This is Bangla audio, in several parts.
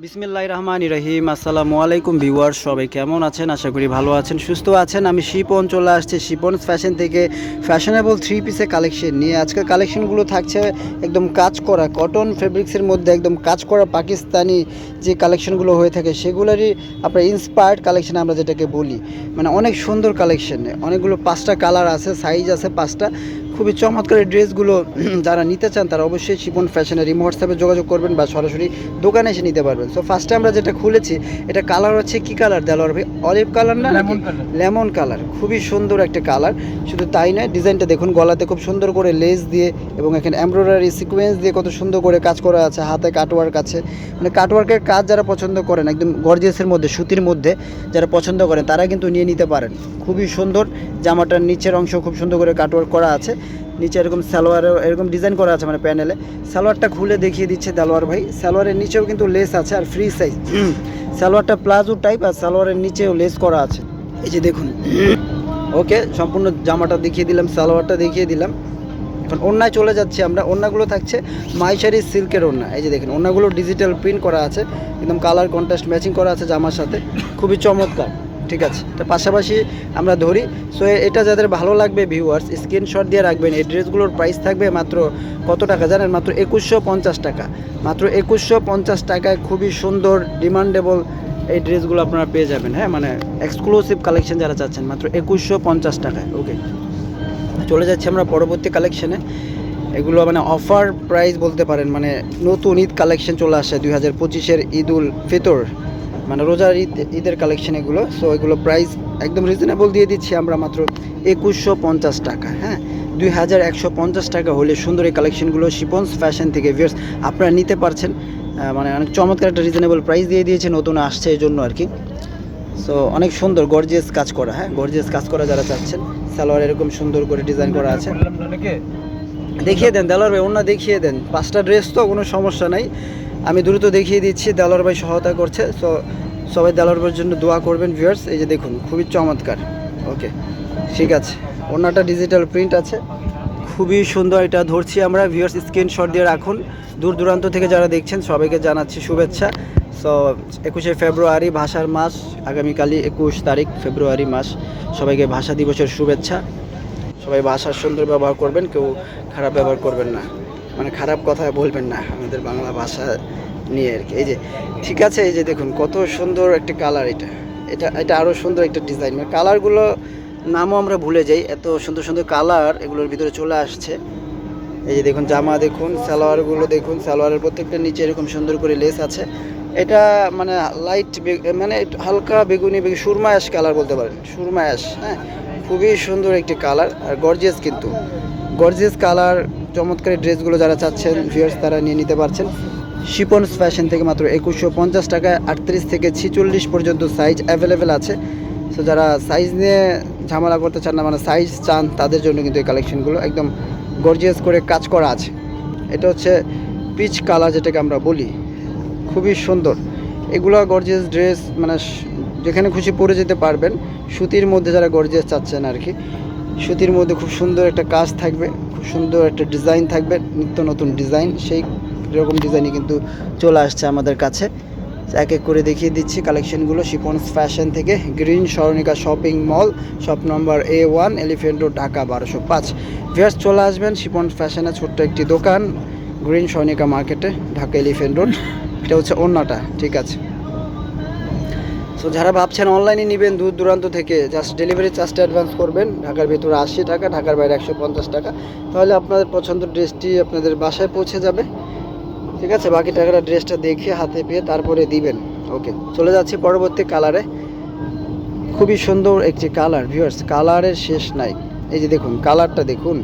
বিসমিল্লাহির রহমানির রহিম। আসসালামু আলাইকুম ভিউয়ার্স, সবাই কেমন আছেন? আশা করি ভালো আছেন, সুস্থ আছেন। আমি শিপন চলে আসছি শিপনস ফ্যাশন থেকে ফ্যাশনেবল থ্রি পিসের কালেকশন নিয়ে। আজকের কালেকশনগুলো থাকছে একদম কাজ করা কটন ফেব্রিক্সের মধ্যে, একদম কাজ করা পাকিস্তানি যে কালেকশনগুলো হয়ে থাকে সেগুলোরই আপনার ইন্সপায়ার্ড কালেকশন আমরা যেটাকে বলি। মানে অনেক সুন্দর কালেকশন, অনেকগুলো 5টা কালার আছে, সাইজ আছে 5টা। খুবই চমৎকার এই ড্রেসগুলো যারা নিতে চান তারা অবশ্যই শিপন ফ্যাশনের ইমো হোয়াটসঅ্যাপে যোগাযোগ করবেন বা সরাসরি দোকানে এসে নিতে পারবেন। সো ফার্স্টে আমরা যেটা খুলেছি, এটা কালার হচ্ছে কি কালার দেওয়ার ভাই? অলিভ কালার না, লেমন কালার। খুবই সুন্দর একটা কালার। শুধু তাই নয়, ডিজাইনটা দেখুন, গলাতে খুব সুন্দর করে লেস দিয়ে এবং এখানে এমব্রয়ডারি সিকোয়েন্স দিয়ে কত সুন্দর করে কাজ করা আছে। হাতে কাটওয়ার্ক আছে, মানে কাটওয়ার্কের কাজ যারা পছন্দ করেন, একদম গর্জিয়াসের মধ্যে সুতির মধ্যে যারা পছন্দ করেন তারা কিন্তু নিয়ে নিতে পারেন। খুবই সুন্দর। জামাটার নিচের অংশ খুব সুন্দর করে কাটওয়ার্ক করা আছে, নিচে এরকম সালোয়ারও এরকম ডিজাইন করা আছে, মানে প্যানেলে। সালোয়ারটা খুলে দেখিয়ে দিচ্ছে দেলোয়ার ভাই। সালোয়ারের নিচেও কিন্তু লেস আছে আর ফ্রি সাইজ। সালোয়ারটা প্লাজো টাইপ আর সালোয়ারের নিচেও লেস করা আছে, এই যে দেখুন। ওকে, সম্পূর্ণ জামাটা দেখিয়ে দিলাম, সালোয়ারটা দেখিয়ে দিলাম। এখন ওড়নায় চলে যাচ্ছি আমরা। ওড়নাগুলো থাকছে মাইশারি সিল্কের ওড়না। এই যে দেখেন, ওড়নাগুলো ডিজিটাল প্রিন্ট করা আছে, একদম কালার কন্ট্রাস্ট ম্যাচিং করা আছে জামার সাথে। খুবই চমৎকার, ঠিক আছে। তার পাশাপাশি আমরা ধরি। সো এটা যাদের ভালো লাগবে ভিউয়ার্স, স্ক্রিনশট দিয়ে রাখবেন। এই ড্রেসগুলোর প্রাইস থাকবে মাত্র কত টাকা জানেন? মাত্র 2150 টাকা। মাত্র 2150 টাকায় খুবই সুন্দর ডিমান্ডেবল এই ড্রেসগুলো আপনারা পেয়ে যাবেন। হ্যাঁ, মানে এক্সক্লুসিভ কালেকশন যারা চাচ্ছেন, মাত্র 2150 টাকায়। ওকে, চলে যাচ্ছি আমরা পরবর্তী কালেকশনে। এগুলো মানে অফার প্রাইস বলতে পারেন, মানে নতুন ঈদ কালেকশন চলে আসে 2025-এর ঈদুল ফিতর, মানে রোজার ঈদের কালেকশন এগুলো। সো এগুলো প্রাইস একদম রিজনেবল দিয়ে দিচ্ছি আমরা, মাত্র 2150 টাকা। হ্যাঁ, 2150 টাকা হলে সুন্দর এই কালেকশনগুলো শিপনস ফ্যাশন থেকে ভিউয়ার্স আপনারা নিতে পারছেন। মানে অনেক চমৎকার একটা রিজনেবল প্রাইস দিয়ে দিয়েছে, নতুন আসছে এই জন্য আর কি। সো অনেক সুন্দর গর্জিয়াস কাজ করা। হ্যাঁ, গর্জিয়াস কাজ করা যারা চাচ্ছেন, সালোয়ার এরকম সুন্দর করে ডিজাইন করা আছে। দেখিয়ে দেন দেলোয়ার ভাই, ওনা দেখিয়ে দেন। 5টা ড্রেস তো কোনো সমস্যা নাই, আমি দ্রুত দেখিয়ে দিচ্ছি। দেলোয়ার ভাই সহায়তা করছে। সো সবাই দেলোয়ার ভাইয়ের জন্য দোয়া করবেন ভিউয়ার্স। এই যে দেখুন, খুবই চমৎকার। ওকে, ঠিক আছে। ওনাটা ডিজিটাল প্রিন্ট আছে, খুবই সুন্দর। এটা ধরছি আমরা ভিউয়ার্স, স্ক্রিনশট দিয়ে রাখুন। দূর দূরান্ত থেকে যারা দেখছেন সবাইকে জানাচ্ছি শুভেচ্ছা। সো 21শে ফেব্রুয়ারি ভাষার মাস, আগামীকালই 21 তারিখ ফেব্রুয়ারি মাস। সবাইকে ভাষা দিবসের শুভেচ্ছা। সবাই ভাষার সুন্দর ব্যবহার করবেন, কেউ খারাপ ব্যবহার করবেন না, মানে খারাপ কথা বলবেন না আমাদের বাংলা ভাষা নিয়ে আর কি। এই যে ঠিক আছে, এই যে দেখুন কত সুন্দর একটা কালার। এটা এটা এটা আরও সুন্দর একটা ডিজাইন। মানে কালারগুলো নামও আমরা ভুলে যাই, এত সুন্দর সুন্দর কালার এগুলোর ভিতরে চলে আসছে। এই যে দেখুন, জামা দেখুন, সালোয়ারগুলো দেখুন। সালোয়ারের প্রত্যেকটা নিচে এরকম সুন্দর করে লেস আছে। এটা মানে লাইট, মানে হালকা বেগুনি সুরমা অ্যাশ কালার বলতে পারেন, সুরমা অ্যাশ। হ্যাঁ, খুবই সুন্দর একটি কালার আর গর্জিয়াস, কিন্তু গর্জিয়াস কালার। চমৎকার ড্রেসগুলো যারা চাচ্ছেন ভিউয়ার্স তারা নিয়ে নিতে পারছেন শিপনস ফ্যাশন থেকে মাত্র 2150 টাকায়। 38 থেকে 46 পর্যন্ত সাইজ অ্যাভেলেবেল আছে। সো যারা সাইজ নিয়ে ঝামেলা করতে চান না, মানে সাইজ চান, তাদের জন্য কিন্তু এই কালেকশনগুলো একদম গর্জিয়াস করে কাজ করা আছে। এটা হচ্ছে পিচ কালার যেটাকে আমরা বলি, খুবই সুন্দর। এগুলো গর্জিয়াস ড্রেস, মানে যেখানে খুশি পরে যেতে পারবেন। সুতির মধ্যে যারা গর্জিয়াস চাচ্ছেন আর কি, সুতির মধ্যে খুব সুন্দর একটা কাজ থাকবে, খুব সুন্দর একটা ডিজাইন থাকবে, নিত্য নতুন ডিজাইন। সেই রকম ডিজাইনই কিন্তু চলে আসছে আমাদের কাছে। এক এক করে দেখিয়ে দিচ্ছি কালেকশনগুলো শিপনস ফ্যাশন থেকে। Green Swarnika shopping mall, shop number A1, elephant road, Dhaka 1205। Viewers চলে আসবেন শিপনস ফ্যাশনের ছোট্ট একটি দোকান, গ্রিন স্বর্ণিকা মার্কেটে, ঢাকা এলিফ্যান্ট রোড। এটা হচ্ছে ওড়নাটা, ঠিক আছে। সো যারা ভাবছেন অনলাইনে নেবেন দূর দূরান্ত থেকে, জাস্ট ডেলিভারি চার্জটা অ্যাডভান্স করবেন। ঢাকার ভেতরে 80 টাকা, ঢাকার বাইরে 150 টাকা। তাহলে আপনাদের পছন্দের ড্রেসটি আপনাদের বাসায় পৌঁছে যাবে, ঠিক আছে। বাকি টাকাটা ড্রেসটা দেখে হাতে পেয়ে তারপরে দিবেন। ওকে, চলে যাচ্ছি পরবর্তী কালারে। খুবই সুন্দর একটি কালার ভিউয়ার্স, কালারের শেষ নাই। এই যে দেখুন, কালারটা দেখুন,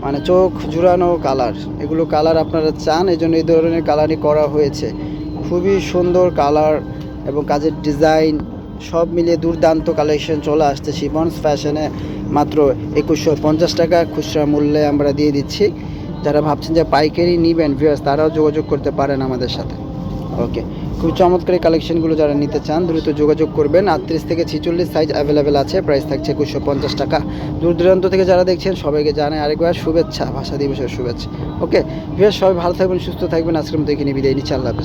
মানে চোখ জুড়ানো কালার। এগুলো কালার আপনারা চান, এই জন্য এই ধরনের কালারই করা হয়েছে। খুবই সুন্দর কালার এবং কাজের ডিজাইন সব মিলিয়ে দুর্দান্ত কালেকশন চলে আসছে শিপনস ফ্যাশনে মাত্র 2150 টাকা খুচরা মূল্যে আমরা দিয়ে দিচ্ছি। যারা ভাবছেন যে পাইকারি নেবেন ভিউয়ার্স, তারাও যোগাযোগ করতে পারেন আমাদের সাথে। ওকে, খুব চমৎকার কালেকশনগুলো যারা নিতে চান দ্রুত যোগাযোগ করবেন। 38 থেকে 46 সাইজ অ্যাভেলেবেল আছে, প্রাইস থাকছে 2150 টাকা। দূর দূরান্ত থেকে যারা দেখছেন সবাইকে জানাই আরেকবার শুভেচ্ছা, ভাষা দিবসের শুভেচ্ছা। ওকে ভিউয়ার্স, সবাই ভালো থাকবেন, সুস্থ থাকবেন। আজকের মতো এখানে বিদায় নিচ্ছি, আল্লাহ হাফেজ।